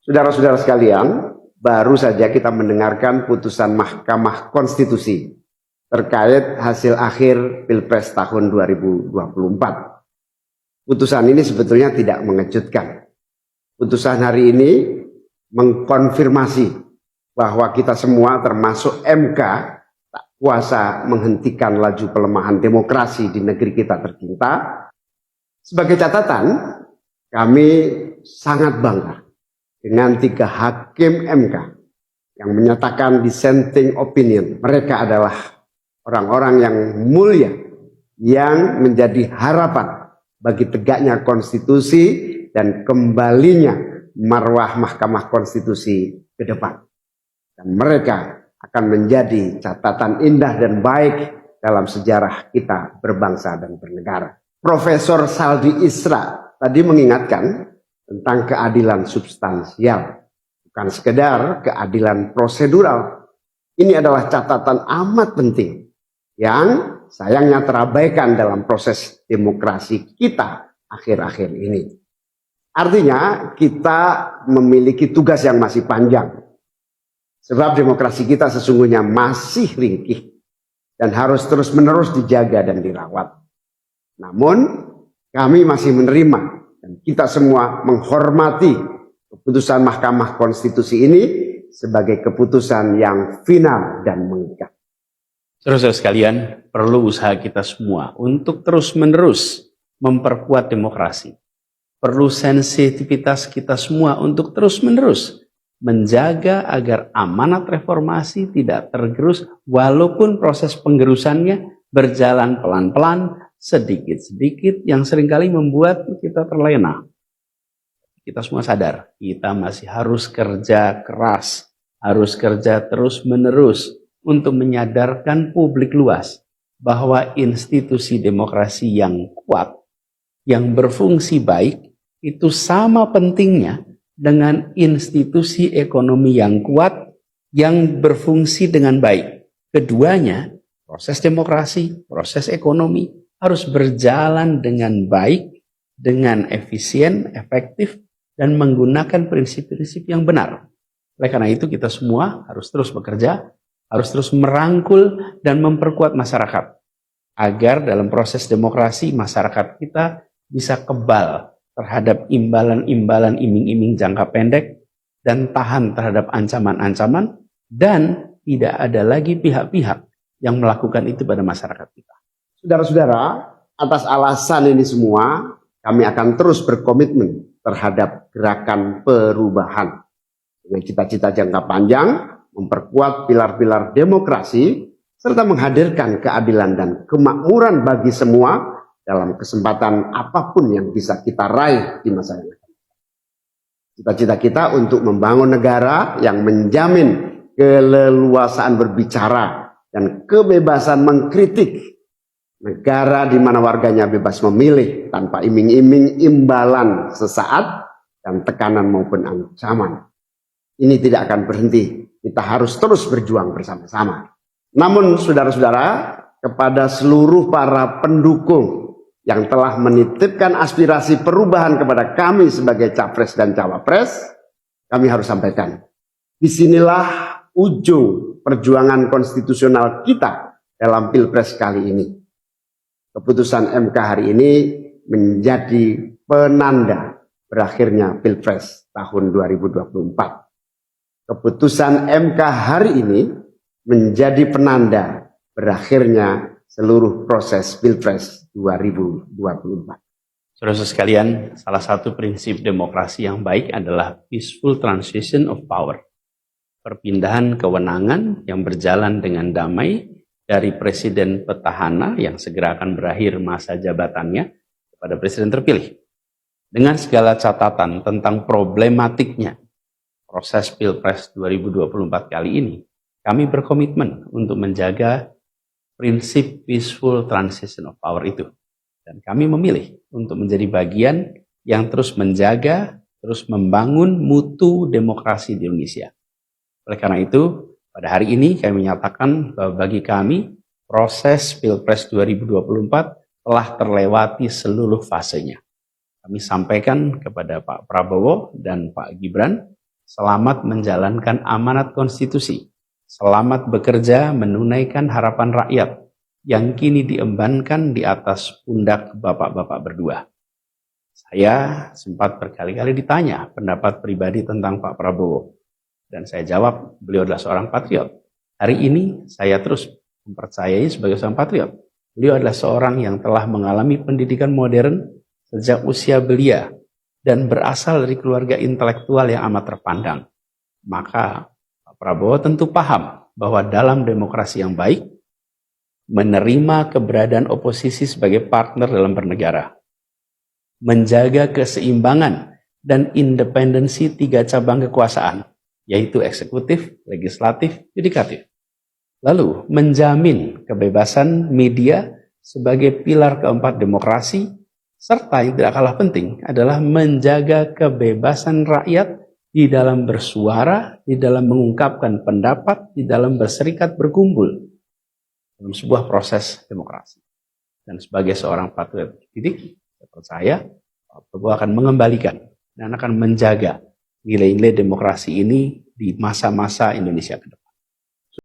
Saudara-saudara sekalian, baru saja kita mendengarkan putusan Mahkamah Konstitusi terkait hasil akhir Pilpres tahun 2024. Putusan ini sebetulnya tidak mengejutkan. Putusan hari ini mengkonfirmasi bahwa kita semua termasuk MK tak kuasa menghentikan laju pelemahan demokrasi di negeri kita tercinta. Sebagai catatan, kami sangat bangga dengan 3 hakim MK yang menyatakan dissenting opinion. Mereka adalah orang-orang yang mulia, yang menjadi harapan bagi tegaknya konstitusi dan kembalinya marwah Mahkamah Konstitusi ke depan. Dan mereka akan menjadi catatan indah dan baik dalam sejarah kita berbangsa dan bernegara. Profesor Saldi Isra tadi mengingatkan tentang keadilan substansial, bukan sekedar keadilan prosedural. Ini adalah catatan amat penting yang sayangnya terabaikan dalam proses demokrasi kita akhir-akhir ini. Artinya kita memiliki tugas yang masih panjang. Sebab demokrasi kita sesungguhnya masih ringkih dan harus terus-menerus dijaga dan dirawat. Namun kami masih menerima dan kita semua menghormati keputusan Mahkamah Konstitusi ini sebagai keputusan yang final dan mengikat. Saudara-saudara sekalian, perlu usaha kita semua untuk terus-menerus memperkuat demokrasi. Perlu sensitivitas kita semua untuk terus-menerus menjaga agar amanat reformasi tidak tergerus walaupun proses penggerusannya berjalan pelan-pelan, sedikit-sedikit yang seringkali membuat kita terlena. Kita semua sadar, kita masih harus kerja keras, harus kerja terus-menerus untuk menyadarkan publik luas bahwa institusi demokrasi yang kuat, yang berfungsi baik, itu sama pentingnya dengan institusi ekonomi yang kuat, yang berfungsi dengan baik. Keduanya, proses demokrasi, proses ekonomi, harus berjalan dengan baik, dengan efisien, efektif, dan menggunakan prinsip-prinsip yang benar. Oleh karena itu kita semua harus terus bekerja, harus terus merangkul dan memperkuat masyarakat. Agar dalam proses demokrasi masyarakat kita bisa kebal terhadap imbalan-imbalan iming-iming jangka pendek dan tahan terhadap ancaman-ancaman dan tidak ada lagi pihak-pihak yang melakukan itu pada masyarakat kita. Saudara-saudara, atas alasan ini semua kami akan terus berkomitmen terhadap gerakan perubahan dengan cita-cita jangka panjang, memperkuat pilar-pilar demokrasi serta menghadirkan keadilan dan kemakmuran bagi semua dalam kesempatan apapun yang bisa kita raih di masa yang akan datang. Cita-cita kita untuk membangun negara yang menjamin keleluasaan berbicara dan kebebasan mengkritik. Negara di mana warganya bebas memilih tanpa iming-iming imbalan sesaat dan tekanan maupun ancaman. Ini tidak akan berhenti. Kita harus terus berjuang bersama-sama. Namun saudara-saudara, kepada seluruh para pendukung yang telah menitipkan aspirasi perubahan kepada kami sebagai capres dan cawapres, kami harus sampaikan, disinilah ujung perjuangan konstitusional kita dalam Pilpres kali ini. Keputusan MK hari ini menjadi penanda berakhirnya Pilpres tahun 2024. Keputusan MK hari ini menjadi penanda berakhirnya seluruh proses Pilpres 2024. Saudara sekalian, salah satu prinsip demokrasi yang baik adalah peaceful transition of power. Perpindahan kewenangan yang berjalan dengan damai dari presiden petahana yang segera akan berakhir masa jabatannya kepada presiden terpilih. Dengan segala catatan tentang problematiknya proses Pilpres 2024 kali ini, kami berkomitmen untuk menjaga prinsip peaceful transition of power itu. Dan kami memilih untuk menjadi bagian yang terus menjaga, terus membangun mutu demokrasi di Indonesia. Oleh karena itu, pada hari ini kami menyatakan bahwa bagi kami, proses Pilpres 2024 telah terlewati seluruh fasenya. Kami sampaikan kepada Pak Prabowo dan Pak Gibran selamat menjalankan amanat konstitusi, selamat bekerja menunaikan harapan rakyat yang kini diembankan di atas pundak bapak-bapak berdua. Saya sempat berkali-kali ditanya pendapat pribadi tentang Pak Prabowo, dan saya jawab beliau adalah seorang patriot. Hari ini saya terus mempercayai sebagai seorang patriot. Beliau adalah seorang yang telah mengalami pendidikan modern sejak usia belia dan berasal dari keluarga intelektual yang amat terpandang. Maka Pak Prabowo tentu paham bahwa dalam demokrasi yang baik, menerima keberadaan oposisi sebagai partner dalam bernegara, menjaga keseimbangan dan independensi 3 cabang kekuasaan, yaitu eksekutif, legislatif, yudikatif. Lalu, menjamin kebebasan media sebagai pilar keempat demokrasi, serta yang tidak kalah penting adalah menjaga kebebasan rakyat di dalam bersuara, di dalam mengungkapkan pendapat, di dalam berserikat berkumpul dalam sebuah proses demokrasi. Dan sebagai seorang patriot didik, saya percaya Pak Prabowo akan mengembalikan dan akan menjaga nilai-nilai demokrasi ini di masa-masa Indonesia ke depan.